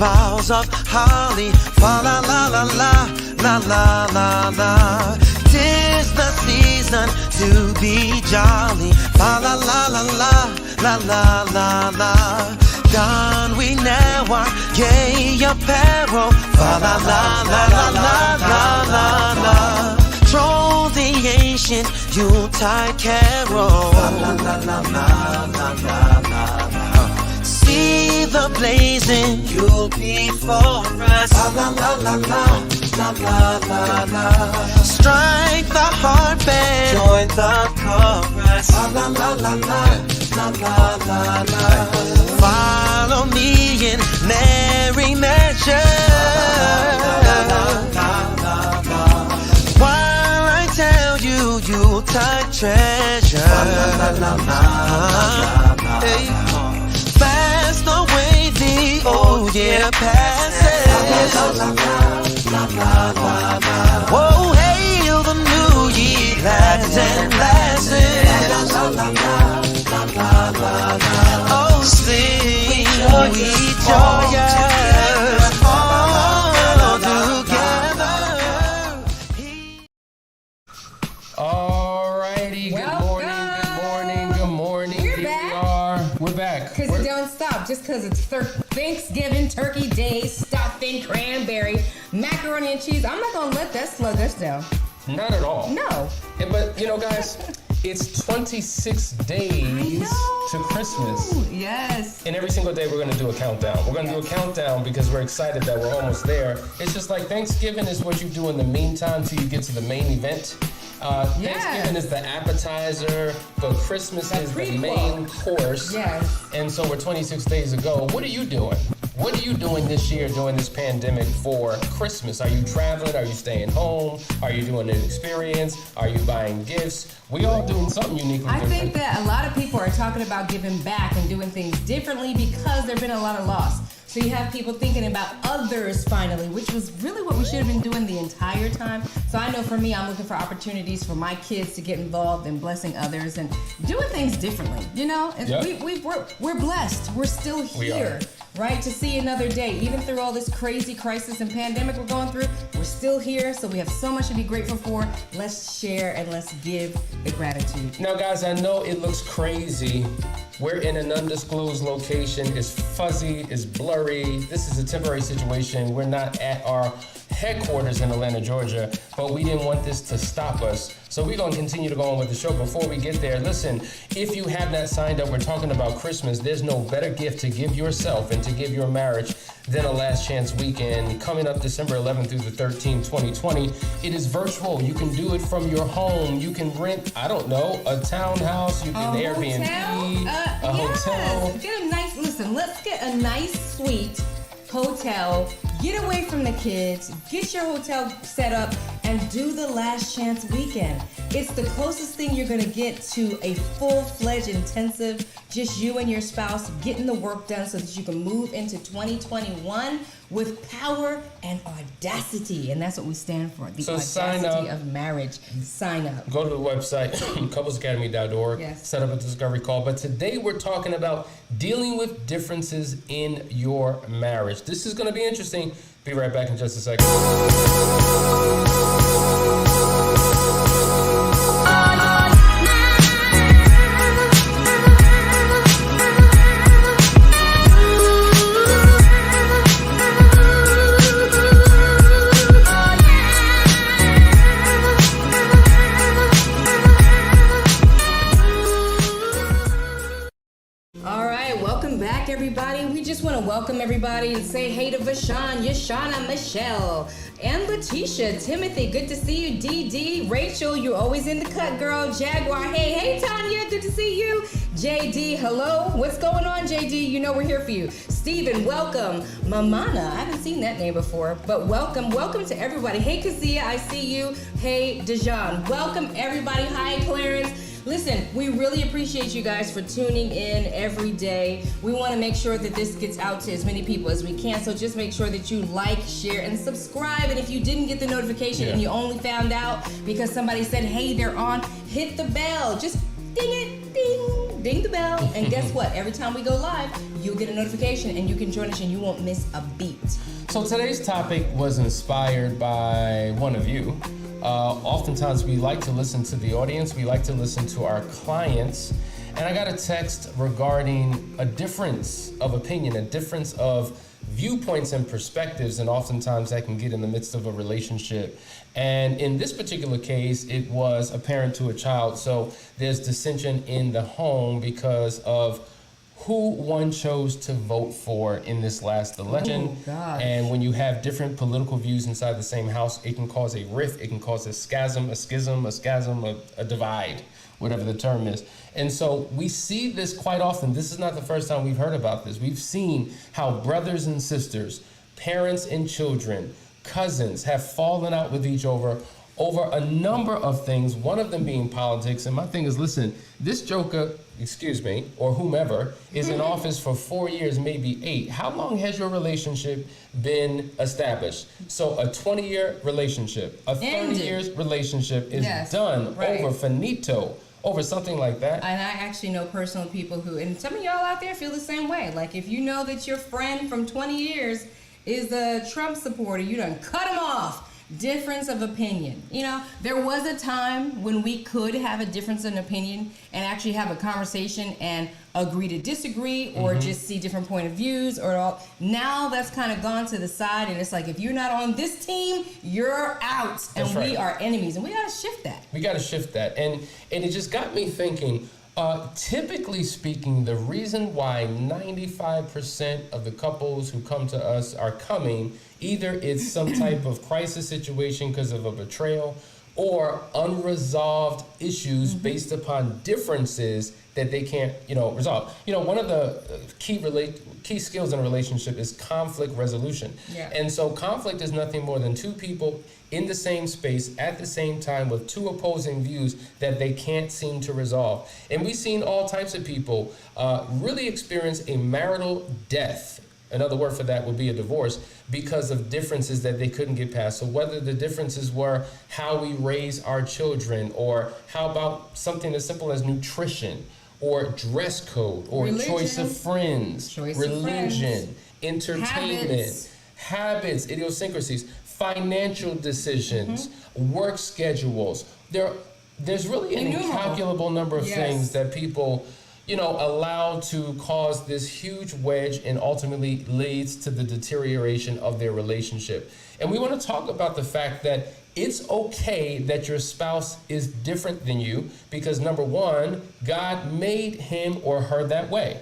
boughs of holly. Fa la la la la, la la la la. 'Tis the season to be jolly. Fa la la la la, la la la la. Don we now our gay apparel. Fa la la la la la la la la. Troll the ancient Yuletide carol. La la la la la la la la. See the blazing Yule before us. La la la la la la la la la. Strike the harp and join the chorus. La la la la la la la la. Follow me in merry measure. While I tell you Yuletide treasure. Hey. Fast away the old year passes. Oh, hail the new year, lads and lasses. Oh, sing we joyous all together. Alrighty, good morning. We're Here back. we're back. Because it don't stop. Just because it's Thanksgiving, Turkey Day, stuffing, cranberry, macaroni and cheese. I'm not going to let that slug us down. Not at all. No. But, guys, it's 26 days to Christmas. Yes. And every single day we're going to do a countdown. We're going to do a countdown because we're excited that we're almost there. It's just like Thanksgiving is what you do in the meantime till you get to the main event. Thanksgiving is the appetizer, but Christmas is the main course. Yes. And so we're 26 days ago. What are you doing? What are you doing this year during this pandemic for Christmas? Are you traveling? Are you staying home? Are you doing an experience? Are you buying gifts? We all doing something uniquely different. I think that a lot of people are talking about giving back and doing things differently because there's been a lot of loss. So you have people thinking about others finally, which was really what we should have been doing the entire time. So I know for me, I'm looking for opportunities for my kids to get involved in blessing others and doing things differently. And we're blessed. We're still here, right? To see another day, even through all this crazy crisis and pandemic we're going through, we're still here. So we have so much to be grateful for. Let's share and let's give the gratitude. Now, guys, I know it looks crazy. We're in an undisclosed location. It's fuzzy, it's blurry. This is a temporary situation. We're not at our headquarters in Atlanta, Georgia, but we didn't want this to stop us. So we're going to continue to go on with the show. Before we get there, listen, if you have not signed up, we're talking about Christmas. There's no better gift to give yourself and to give your marriage than a last chance weekend coming up December 11th through the 13th, 2020. It is virtual. You can do it from your home. You can rent, I don't know, a townhouse. You can Airbnb, a hotel. Let's get a nice suite hotel, get away from the kids, get your hotel set up, and do the last chance weekend. It's the closest thing you're gonna get to a full-fledged intensive, just you and your spouse getting the work done so that you can move into 2021 with power and audacity. And that's what we stand for, the audacity of marriage. Sign up. Go to the website, couplesacademy.org, set up a discovery call. But today we're talking about dealing with differences in your marriage. This is gonna be interesting. Be right back in just a second. Everybody, we just want to welcome everybody and say hey to Vashawn, Yashana, Michelle, and Letitia, Timothy, good to see you, DD, Rachel, you're always in the cut, girl, Jaguar, hey Tanya, good to see you, JD, hello, what's going on, JD, you know we're here for you, Steven, welcome, Mamana, I haven't seen that name before, but welcome to everybody, hey Kazia, I see you, hey Dejan, welcome everybody, hi Clarence. Listen, we really appreciate you guys for tuning in every day. We want to make sure that this gets out to as many people as we can, so just make sure that you like, share, and subscribe. And if you didn't get the notification and you only found out because somebody said, hey, they're on, hit the bell. Just ding it, ding, ding the bell, and guess what? Every time we go live, you'll get a notification and you can join us and you won't miss a beat. So today's topic was inspired by one of you. Oftentimes we like to listen to the audience, we like to listen to our clients, and I got a text regarding a difference of opinion, a difference of viewpoints and perspectives, and oftentimes that can get in the midst of a relationship. And in this particular case, it was a parent to a child, so there's dissension in the home because of who one chose to vote for in this last election. Oh, gosh. And when you have different political views inside the same house, it can cause a rift, it can cause a schism, a divide, whatever the term is. And so we see this quite often. This is not the first time we've heard about this. We've seen how brothers and sisters, parents and children, cousins have fallen out with each other over a number of things, one of them being politics. And my thing is, listen, this joker, or whomever, is in office for 4 years, maybe 8. How long has your relationship been established? So a 20-year relationship, a 30 years relationship is done, over finito, over something like that. And I actually know personal people who, and some of y'all out there feel the same way. Like if you know that your friend from 20 years is a Trump supporter, you done cut him off. Difference of opinion. You know, there was a time when we could have a difference in opinion and actually have a conversation and agree to disagree or just see different point of views or all. Now that's kind of gone to the side, and it's like, if you're not on this team, you're out. And That's right. We are enemies, and we got to shift that. We got to shift that. And it just got me thinking, typically speaking, the reason why 95% of the couples who come to us are coming, either it's some type of crisis situation because of a betrayal or unresolved issues based upon differences that they can't, resolve. One of the key skills in a relationship is conflict resolution. Yeah. And so conflict is nothing more than two people in the same space at the same time with two opposing views that they can't seem to resolve. And we've seen all types of people really experience a marital death. Another word for that would be a divorce, because of differences that they couldn't get past. So whether the differences were how we raise our children, or how about something as simple as nutrition, or dress code, or choice of friends, religion, entertainment, habits, idiosyncrasies, financial decisions, work schedules. There's really an incalculable number of things that people allow to cause this huge wedge and ultimately leads to the deterioration of their relationship. And we want to talk about the fact that it's okay that your spouse is different than you, because number one, God made him or her that way.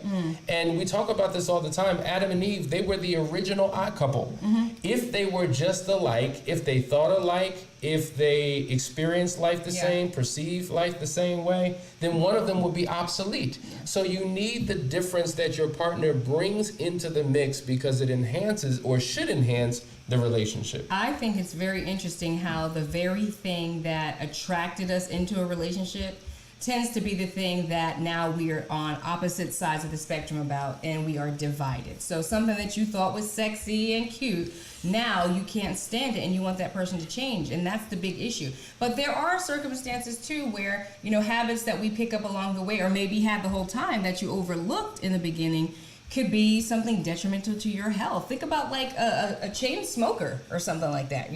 And we talk about this all the time. Adam and Eve, they were the original odd couple. If they were just alike, if they thought alike, if they experienced life the same, perceived life the same way, then one of them would be obsolete. So you need the difference that your partner brings into the mix, because it enhances, or should enhance, the relationship. I think it's very interesting how the very thing that attracted us into a relationship tends to be the thing that now we are on opposite sides of the spectrum about, and we are divided. So something that you thought was sexy and cute, now you can't stand it and you want that person to change, and that's the big issue. But there are circumstances too where, habits that we pick up along the way, or maybe had the whole time that you overlooked in the beginning, could be something detrimental to your health. Think about like a chain smoker or something like that,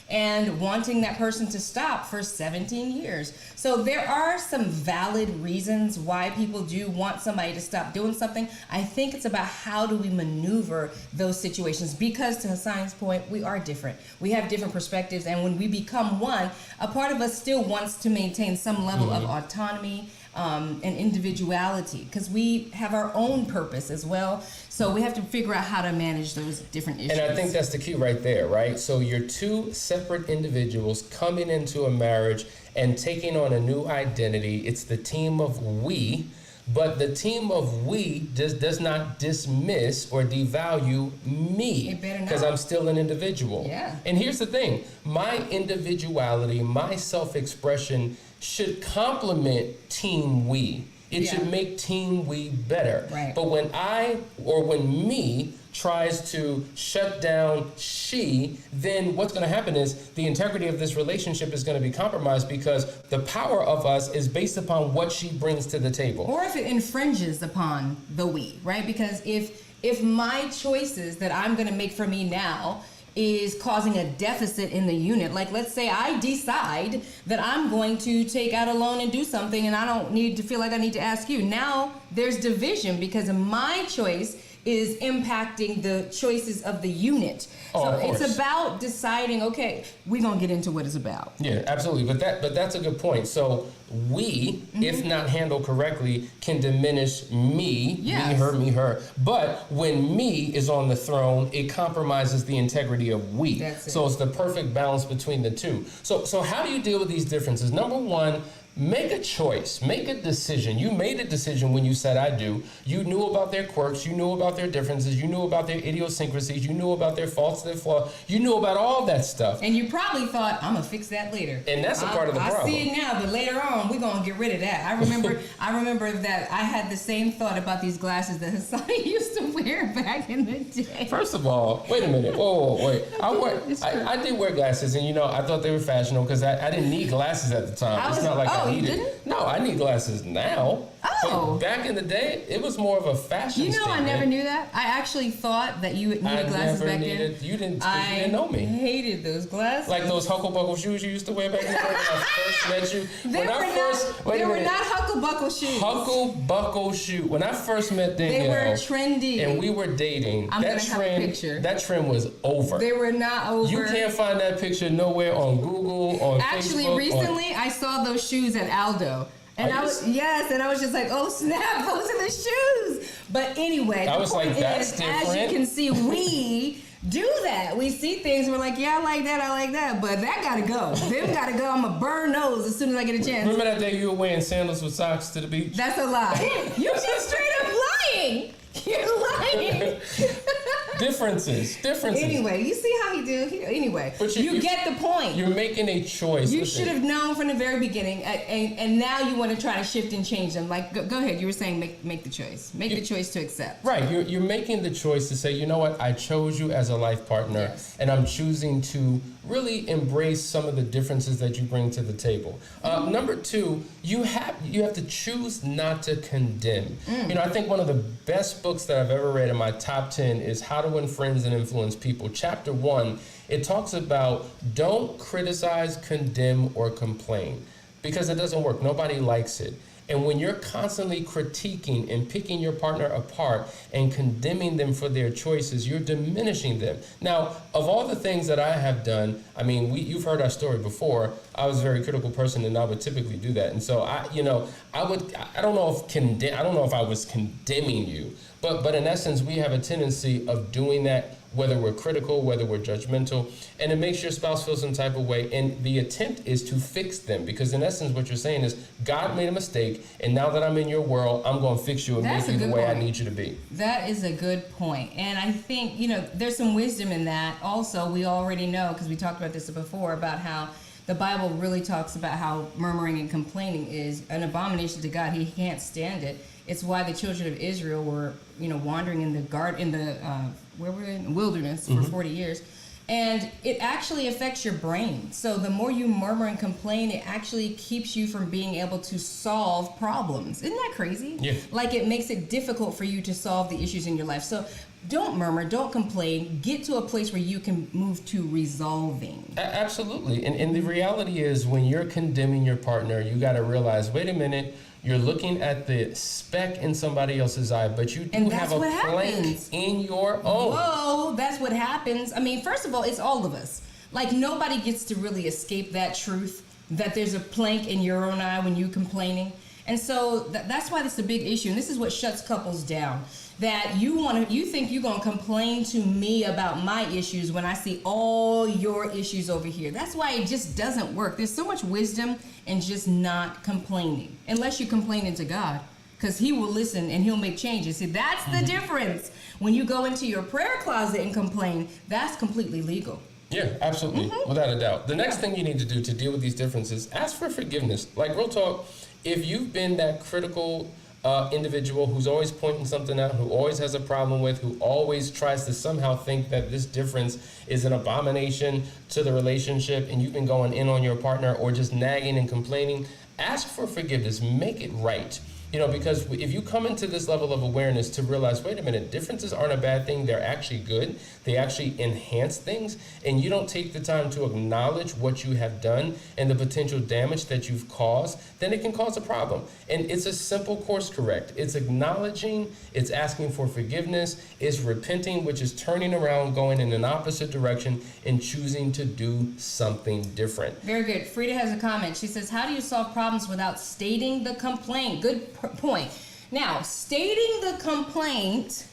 and wanting that person to stop for 17 years. So there are some valid reasons why people do want somebody to stop doing something. I think it's about how do we maneuver those situations, because to Hassan's point, we are different. We have different perspectives, and when we become one, a part of us still wants to maintain some level of autonomy, and individuality, because we have our own purpose as well. So we have to figure out how to manage those different issues. And I think that's the key right there, right? So you're two separate individuals coming into a marriage and taking on a new identity. It's the team of we, but the team of we does not dismiss or devalue me, because I'm still an individual. Yeah. And here's the thing, my individuality, my self-expression should complement team we. It should make team we better. Right. But when when me tries to shut down she, then what's going to happen is the integrity of this relationship is going to be compromised because the power of us is based upon what she brings to the table. Or if it infringes upon the we, right? Because if my choices that I'm going to make for me now is causing a deficit in the unit, like let's say I decide that I'm going to take out a loan and do something and I don't need to feel like I need to ask you. Now there's division because my choice is impacting the choices of the unit. Oh, so of course. it's about deciding, okay, we're gonna get into what it's about. Yeah, absolutely. But that's a good point. So we, if not handled correctly, can diminish me, Yes. me, her. But when me is on the throne, it compromises the integrity of we. That's it. So it's the perfect balance between the two. So how do you deal with these differences? Number one, make a choice, make a decision. You made a decision when you said I do. You knew about their quirks, you knew about their differences, you knew about their idiosyncrasies, you knew about their faults, their flaws, you knew about all that stuff. And you probably thought, I'm gonna fix that later. And that's a part of the problem. I see it now, but later on, we're gonna get rid of that. I remember that I had the same thought about these glasses that Hassan used to wear back in the day. First of all, wait a minute. Whoa, wait. I did wear glasses, and I thought they were fashionable because I didn't need glasses at the time. It's not like I you needed. didn't? No, I need glasses now. Oh. But back in the day, it was more of a fashion You know, statement. I never knew that. I actually thought that you needed glasses back then. You didn't know me. I hated those glasses. Like those Hucklebuckle shoes you used to wear back in the day when I first met you. They were not Hucklebuckle shoes. Hucklebuckle shoe. When I first met Danielle, They were trendy. and we were dating. I'm gonna have a picture. That trend was over. They were not over. You can't find that picture nowhere on Google, on Actually, Facebook. recently I saw those shoes at Aldo. And I was just like, oh snap, those are the shoes. But anyway, I the was point like, that's is, different. as you can see, we do that. We see things, we're like, yeah, I like that, but that gotta go. Them gotta go. I'm gonna burn those as soon as I get a chance. Remember that day you were wearing sandals with socks to the beach? That's a lie. You just straight up lying. You're lying. Differences. Anyway, you see how he do. Anyway, But you get the point. You're making a choice. You Listen, should have known from the very beginning, and now you want to try to shift and change them. Like, go ahead. You were saying make the choice. Make the choice to accept. Right, you're making the choice to say, you know what, I chose you as a life partner, Yes. and I'm choosing to really embrace some of the differences that you bring to the table. Number two, you have to choose not to condemn. I think one of the best books that I've ever read in my top 10 is How to Win Friends and Influence People. Chapter 1, it talks about don't criticize, condemn, or complain, because it doesn't work. Nobody likes it. And when you're constantly critiquing and picking your partner apart and condemning them for their choices, you're diminishing them. Now, of all the things that I have done, I mean, you've heard our story before. I was a very critical person, and I would typically do that. And so I don't know if I was condemning you, but in essence, we have a tendency of doing that, whether we're critical, whether we're judgmental, and it makes your spouse feel some type of way. And the attempt is to fix them, because in essence, what you're saying is, God made a mistake, and now that I'm in your world, I'm going to fix you and That's make a you the good way I point. need you to be. That is a good point. And I think, there's some wisdom in that. Also, we already know, because we talked about this before, about how the Bible really talks about how murmuring and complaining is an abomination to God. He can't stand it. It's why the children of Israel were, wandering in the wilderness for 40 years. And it actually affects your brain. So the more you murmur and complain, it actually keeps you from being able to solve problems. Isn't that crazy? Yeah. Like, it makes it difficult for you to solve the issues in your life. So don't murmur, don't complain. Get to a place where you can move to resolving. Absolutely. And the reality is, when you're condemning your partner, you got to realize, wait a minute, you're looking at the speck in somebody else's eye, but you do have a plank in your own. Whoa, that's what happens. I mean, first of all, it's all of us. Like, nobody gets to really escape that truth, that there's a plank in your own eye when you're complaining. And so that's why this is a big issue. And this is what shuts couples down. That you think you're going to complain to me about my issues when I see all your issues over here. That's why it just doesn't work. There's so much wisdom in just not complaining. Unless you're complaining to God, because he will listen and he'll make changes. See, that's the difference. When you go into your prayer closet and complain, that's completely legal. Yeah, absolutely. Without a doubt. The next thing you need to do to deal with these differences, ask for forgiveness. Like, real talk, if you've been that critical individual who's always pointing something out, who always has a problem with, who always tries to somehow think that this difference is an abomination to the relationship, and you've been going in on your partner or just nagging and complaining, ask for forgiveness, make it right. You know, because if you come into this level of awareness to realize, wait a minute, differences aren't a bad thing, they're actually good, they actually enhance things, and you don't take the time to acknowledge what you have done and the potential damage that you've caused, then it can cause a problem. And it's a simple course correct. It's acknowledging, it's asking for forgiveness, it's repenting, which is turning around, going in an opposite direction, and choosing to do something different. Very good. Frida has a comment. She says, how do you solve problems without stating the complaint? Good point. Now, stating the complaint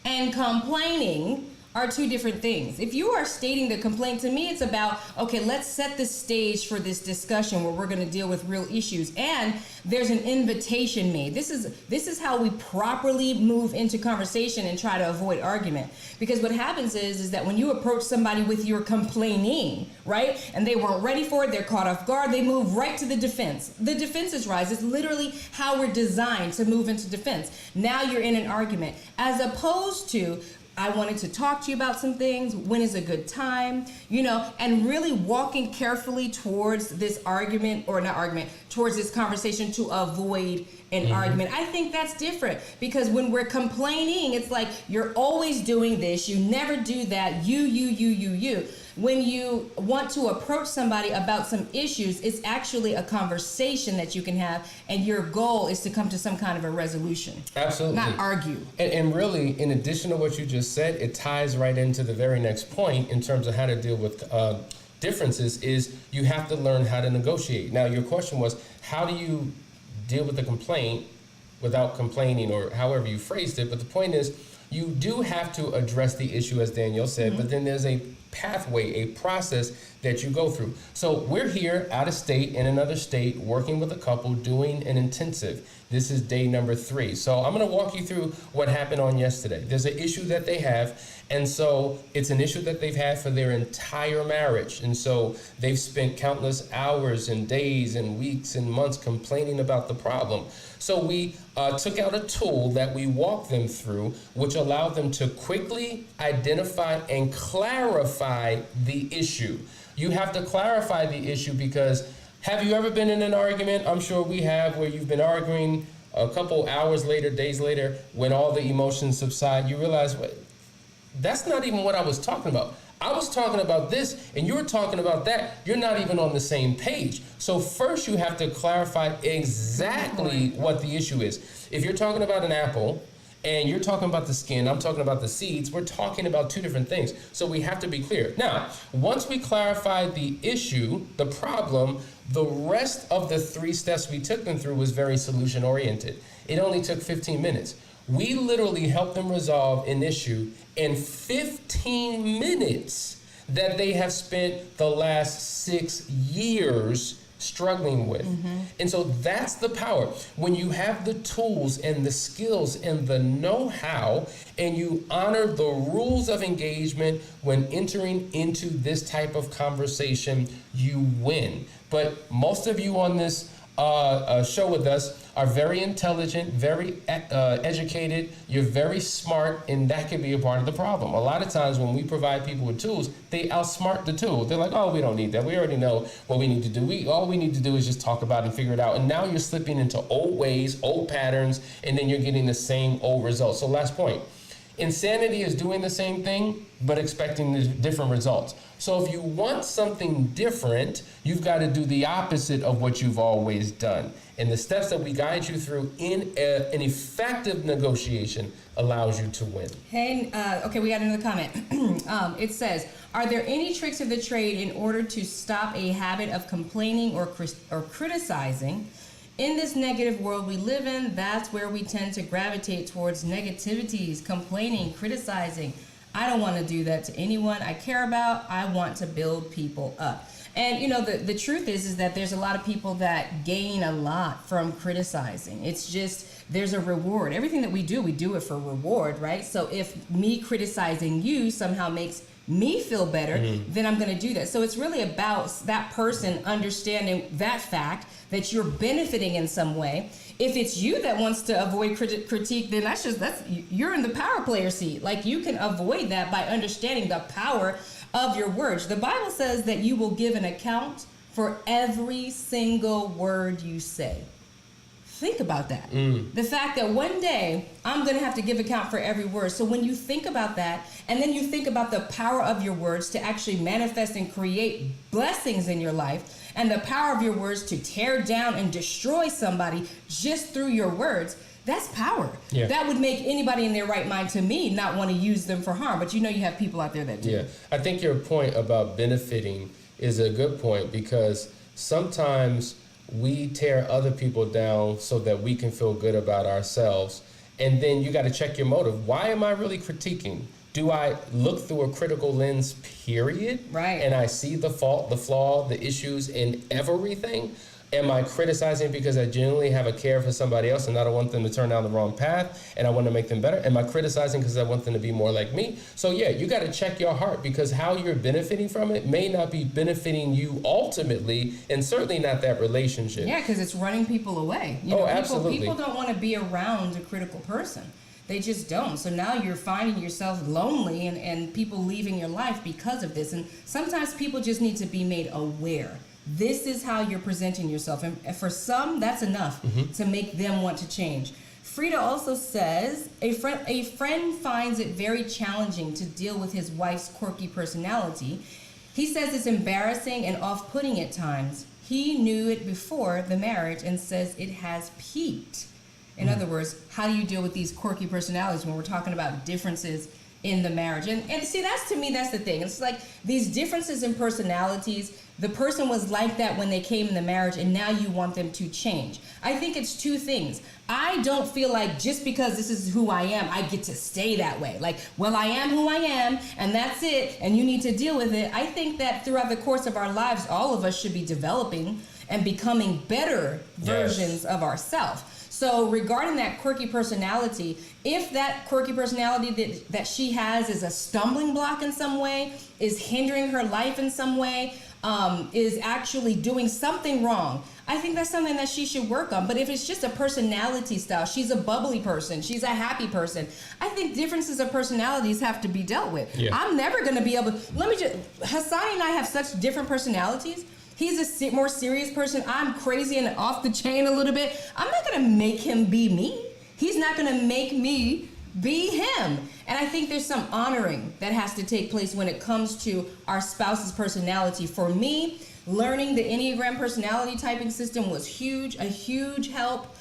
and complaining are two different things. If you are stating the complaint, to me it's about, okay, let's set the stage for this discussion where we're going to deal with real issues, and there's an invitation made. This is how we properly move into conversation and try to avoid argument. Because what happens is that when you approach somebody with your complaining, right, and they weren't ready for it, they're caught off guard, they move right to the defense. The defenses rise. It's literally how we're designed to move into defense. Now you're in an argument, as opposed to, I wanted to talk to you about some things. When is a good time? You know, and really walking carefully towards this argument, or not argument, towards this conversation to avoid an argument. I think that's different, because when we're complaining, it's like you're always doing this, you never do that, you. When you want to approach somebody about some issues, it's actually a conversation that you can have, and your goal is to come to some kind of a resolution. Absolutely. Not argue. And really, in addition to what you just said, it ties right into the very next point in terms of how to deal with differences, is you have to learn how to negotiate. Now, your question was, how do you deal with the complaint without complaining, or however you phrased it? But the point is, you do have to address the issue, as Danielle said, but then there's a pathway, a process that you go through. So we're here out of state, in another state, working with a couple, doing an intensive. This is day number 3. So I'm going to walk you through what happened on yesterday. There's an issue that they have, and so it's an issue that they've had for their entire marriage. And so they've spent countless hours and days and weeks and months complaining about the problem. So we took out a tool that we walked them through, which allowed them to quickly identify and clarify the issue. You have to clarify the issue, because have you ever been in an argument? I'm sure we have, where you've been arguing a couple hours later, days later, when all the emotions subside, you realize, wait, that's not even what I was talking about. I was talking about this, and you're talking about that. You're not even on the same page. So first you have to clarify exactly what the issue is. If you're talking about an apple, and you're talking about the skin, I'm talking about the seeds, we're talking about two different things. So we have to be clear. Now, once we clarify the issue, the problem, the rest of the 3 steps we took them through was very solution oriented. It only took 15 minutes. We literally helped them resolve an issue in 15 minutes that they have spent the last 6 years struggling with. And so that's the power. When you have the tools and the skills and the know-how, and you honor the rules of engagement when entering into this type of conversation, you win. But most of you on this show with us are very intelligent, very educated, you're very smart, and that can be a part of the problem. A lot of times when we provide people with tools, they outsmart the tool. They're like, oh, we don't need that. We already know what we need to do. All we need to do is just talk about it and figure it out. And now you're slipping into old ways, old patterns, and then you're getting the same old results. So last point. Insanity is doing the same thing, but expecting different results. So if you want something different, you've got to do the opposite of what you've always done. And the steps that we guide you through in an effective negotiation allows you to win. Hey, okay, we got another comment. It says, are there any tricks of the trade in order to stop a habit of complaining or criticizing? In this negative world we live in, that's where we tend to gravitate towards negativities, complaining, criticizing. I don't want to do that to anyone I care about. I want to build people up. And you know, the truth is that there's a lot of people that gain a lot from criticizing. It's just, there's a reward. Everything that we do it for reward, right? So if me criticizing you somehow makes me feel better, then I'm going to do that. So it's really about that person understanding that fact that you're benefiting in some way. If it's you that wants to avoid critique, then you're in the power player seat. Like, you can avoid that by understanding the power of your words. The Bible says that you will give an account for every single word you say. Think about that. The fact that one day I'm going to have to give account for every word. So when you think about that, and then you think about the power of your words to actually manifest and create blessings in your life, and the power of your words to tear down and destroy somebody just through your words, that's power. Yeah. That would make anybody in their right mind, to me, not want to use them for harm. But you have people out there that do. Yeah, I think your point about benefiting is a good point, because sometimes we tear other people down so that we can feel good about ourselves. And then you got to check your motive. Why am I really critiquing? Do I look through a critical lens, period? Right. And I see the fault, the flaw, the issues in everything? Am I criticizing because I genuinely have a care for somebody else and I don't want them to turn down the wrong path and I want to make them better? Am I criticizing because I want them to be more like me? So yeah, you got to check your heart, because how you're benefiting from it may not be benefiting you ultimately, and certainly not that relationship. Yeah, because it's running people away. Absolutely. People don't want to be around a critical person. They just don't. So now you're finding yourself lonely and people leaving your life because of this. And sometimes people just need to be made aware. This is how you're presenting yourself. And for some, that's enough to make them want to change. Frida also says, a friend finds it very challenging to deal with his wife's quirky personality. He says it's embarrassing and off-putting at times. He knew it before the marriage and says it has peaked. In other words, how do you deal with these quirky personalities when we're talking about differences in the marriage? And see, to me, that's the thing. It's like these differences in personalities. The person was like that when they came in the marriage, and now you want them to change. I think it's two things. I don't feel like just because this is who I am, I get to stay that way. Like, well, I am who I am, and that's it, and you need to deal with it. I think that throughout the course of our lives, all of us should be developing and becoming better versions of ourselves. So regarding that quirky personality, if that quirky personality that she has is a stumbling block in some way, is hindering her life in some way, is actually doing something wrong, I think that's something that she should work on. But if it's just a personality style, she's a bubbly person, she's a happy person, I think differences of personalities have to be dealt with. Yeah. I'm never going to be able to, Hassani and I have such different personalities. He's a more serious person. I'm crazy and off the chain a little bit. I'm not going to make him be me. He's not going to make me be him. And I think there's some honoring that has to take place when it comes to our spouse's personality. For me, learning the Enneagram personality typing system was a huge help,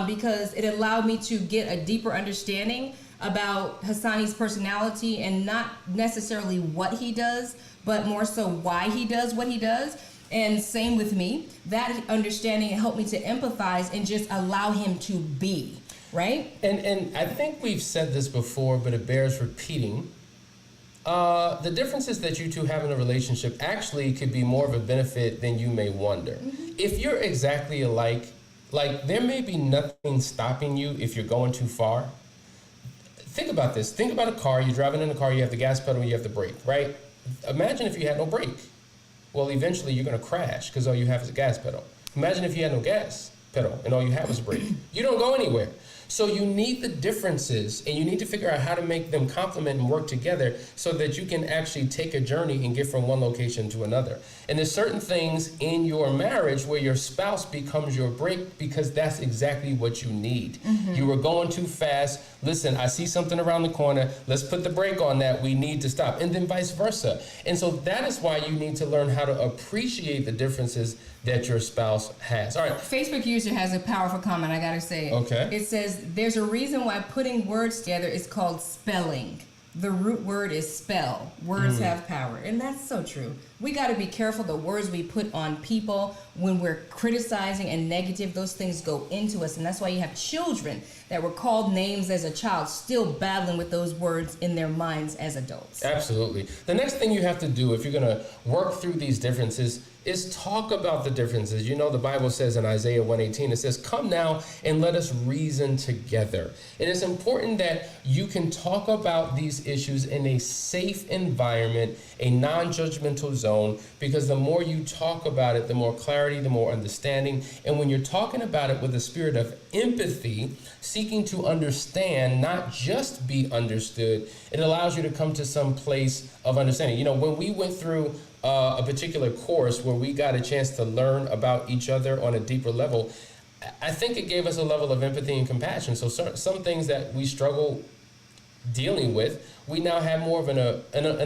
because it allowed me to get a deeper understanding about Hassani's personality, and not necessarily what he does, but more so why he does what he does. And same with me. That understanding helped me to empathize and just allow him to be, right? And I think we've said this before, but it bears repeating. The differences that you two have in a relationship actually could be more of a benefit than you may wonder. If you're exactly alike, like, there may be nothing stopping you if you're going too far. Think about this. Think about a car. You're driving in a car, you have the gas pedal, you have the brake, right? Imagine if you had no brake. Well, eventually you're going to crash because all you have is a gas pedal. Imagine if you had no gas pedal and all you have is a brake. You don't go anywhere. So you need the differences, and you need to figure out how to make them complement and work together so that you can actually take a journey and get from one location to another. And there's certain things in your marriage where your spouse becomes your brake, because that's exactly what you need. You were going too fast. Listen, I see something around the corner. Let's put the brake on that. We need to stop. And then vice versa. And so that is why you need to learn how to appreciate the differences that your spouse has. All right. Facebook user has a powerful comment, I gotta say. Okay. It says, there's a reason why putting words together is called spelling. The root word is spell. Words have power. And that's so true. We got to be careful the words we put on people when we're criticizing and negative. Those things go into us. And that's why you have children that were called names as a child still battling with those words in their minds as adults. Absolutely. The next thing you have to do if you're going to work through these differences is talk about the differences. You know, the Bible says in Isaiah 1:18, it says, come now and let us reason together. And it's important that you can talk about these issues in a safe environment, a non-judgmental zone, because the more you talk about it, the more clarity, the more understanding. And when you're talking about it with a spirit of empathy, seeking to understand, not just be understood, it allows you to come to some place of understanding. You know, when we went through a particular course where we got a chance to learn about each other on a deeper level, I think it gave us a level of empathy and compassion. So some things that we struggle dealing with, we now have more of an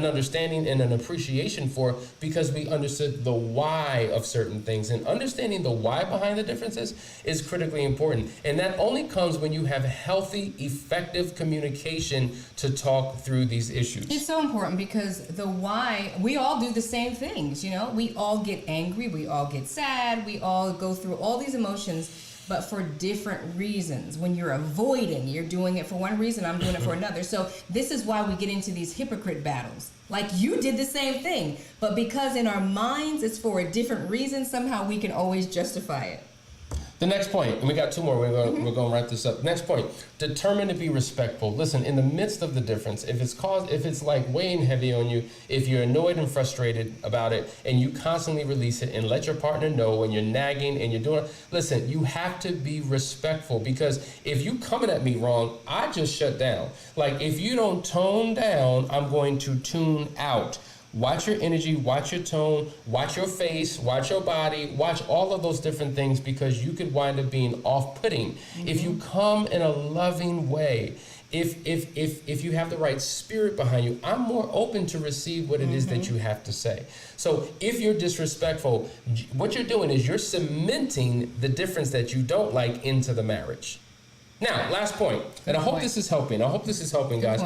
understanding and an appreciation for, because we understood the why of certain things. And understanding the why behind the differences is critically important. And that only comes when you have healthy, effective communication to talk through these issues. It's so important, because the why, we all do the same things, you know? We all get angry, we all get sad, we all go through all these emotions, but for different reasons. When you're avoiding, you're doing it for one reason, I'm doing it for another. So this is why we get into these hypocrite battles. Like, you did the same thing, but because in our minds it's for a different reason, somehow we can always justify it. The next point, and we got two more, we're going to wrap this up. Next point, determine to be respectful. Listen, in the midst of the difference, if it's like weighing heavy on you, if you're annoyed and frustrated about it, and you constantly release it and let your partner know when you're nagging and you're doing it, listen, you have to be respectful, because if you coming at me wrong, I just shut down. Like, if you don't tone down, I'm going to tune out. Watch your energy, watch your tone, watch your face, watch your body, watch all of those different things, because you could wind up being off-putting. If you come in a loving way, if you have the right spirit behind you, I'm more open to receive what it is that you have to say. So if you're disrespectful, what you're doing is you're cementing the difference that you don't like into the marriage. Now, last point, and I hope this is helping. I hope this is helping, guys.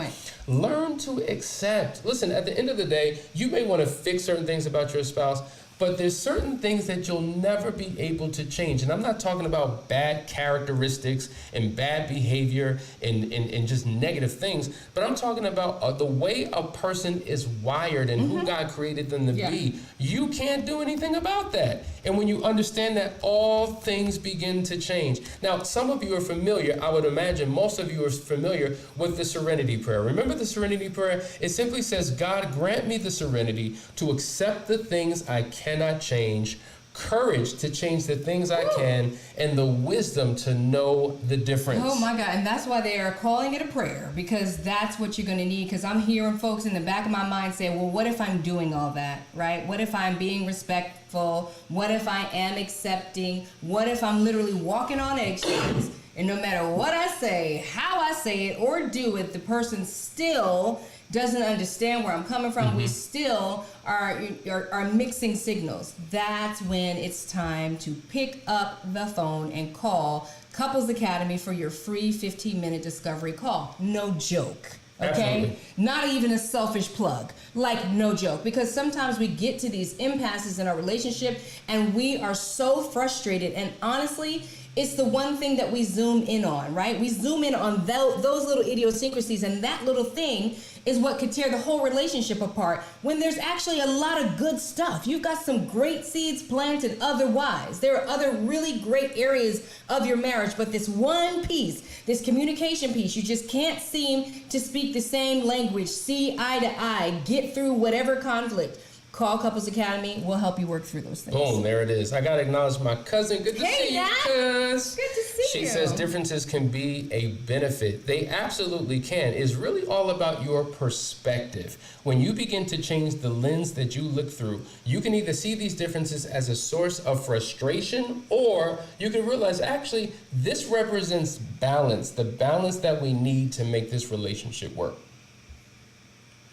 Learn to accept. Listen, at the end of the day, you may want to fix certain things about your spouse, but there's certain things that you'll never be able to change. And I'm not talking about bad characteristics and bad behavior and just negative things, but I'm talking about the way a person is wired and who God created them to be. You can't do anything about that. And when you understand that, all things begin to change. Now, some of you are familiar, I would imagine most of you are familiar with the Serenity Prayer. Remember the Serenity Prayer? It simply says, God, grant me the serenity to accept the things I cannot change, courage to change the things I can, and the wisdom to know the difference. Oh my God, and that's why they are calling it a prayer, because that's what you're going to need. Because I'm hearing folks in the back of my mind say, well, what if I'm doing all that, right? What if I'm being respectful? What if I am accepting? What if I'm literally walking on eggshells? And no matter what I say, how I say it or do it, the person still doesn't understand where I'm coming from. We still are mixing signals. That's when it's time to pick up the phone and call Couples Academy for your free 15-minute discovery call. No joke. Okay? Absolutely. Not even a selfish plug. Like, no joke. Because sometimes we get to these impasses in our relationship and we are so frustrated. And honestly, it's the one thing that we zoom in on, right? We zoom in on those little idiosyncrasies, and that little thing is what could tear the whole relationship apart, when there's actually a lot of good stuff. You've got some great seeds planted otherwise. There are other really great areas of your marriage, but this one piece, this communication piece, you just can't seem to speak the same language, see eye to eye, get through whatever conflict. Call Couples Academy. We'll help you work through those things. Boom, there it is. I got to acknowledge my cousin. Good to see you, cuz. Good to see you. She says differences can be a benefit. They absolutely can. It's really all about your perspective. When you begin to change the lens that you look through, you can either see these differences as a source of frustration, or you can realize, actually, this represents balance, the balance that we need to make this relationship work.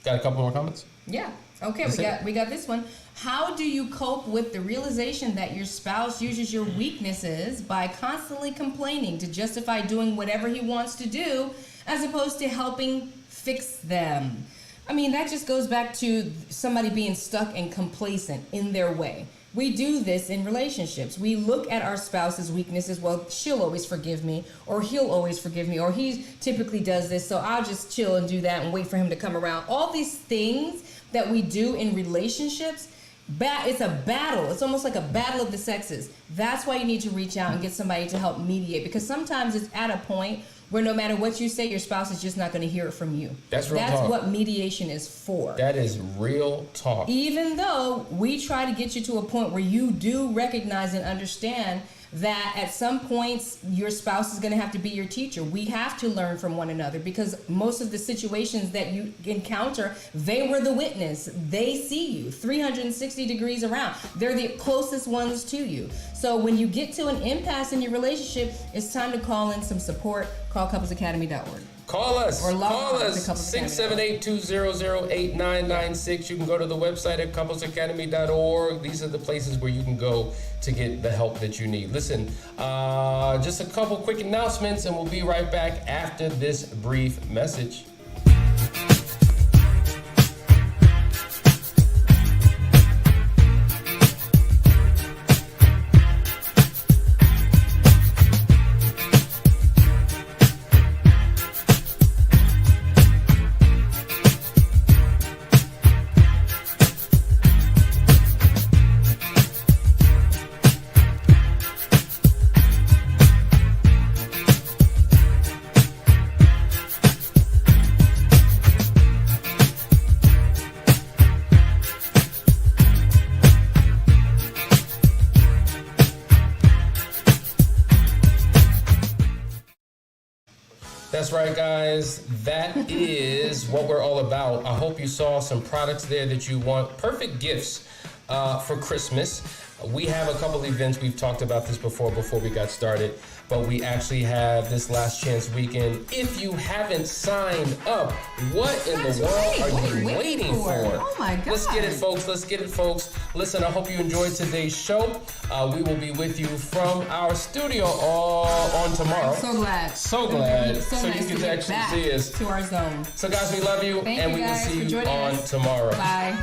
Got a couple more comments? Yeah. Okay, we got this one. How do you cope with the realization that your spouse uses your weaknesses by constantly complaining to justify doing whatever he wants to do, as opposed to helping fix them? I mean, that just goes back to somebody being stuck and complacent in their way. We do this in relationships. We look at our spouse's weaknesses. Well, she'll always forgive me, or he'll always forgive me, or he typically does this, so I'll just chill and do that and wait for him to come around. All these things that we do in relationships It's a battle. It's almost like a battle of the sexes. That's why you need to reach out and get somebody to help mediate, because sometimes it's at a point where no matter what you say, your spouse is just not going to hear it from you. That's real talk. That's what mediation is for. That is real talk. Even though we try to get you to a point where you do recognize and understand that at some points your spouse is going to have to be your teacher. We have to learn from one another, because most of the situations that you encounter, they were the witness. They see you 360 degrees around. They're the closest ones to you. So when you get to an impasse in your relationship, it's time to call in some support. Call couplesacademy.org. Call us. Or log Call on to us. couplesacademy.org. 678-200-8996. You can go to the website at couplesacademy.org. These are the places where you can go to get the help that you need. Listen, just a couple quick announcements, and we'll be right back after this brief message. That's right, guys. That is what we're all about. I hope you saw some products there that you want. Perfect gifts for Christmas. We have a couple events. We've talked about this before we got started, but we actually have this last chance weekend. If you haven't signed up, what in the world are you waiting for? Oh my God. Let's get it, folks. Let's get it, folks. Listen, I hope you enjoyed today's show. We will be with you from our studio on tomorrow. I'm so glad. So glad. So So nice you to can get actually back see us. to our zone. So guys, we love you, Thank and you we will guys see for you joining on us. tomorrow. Bye.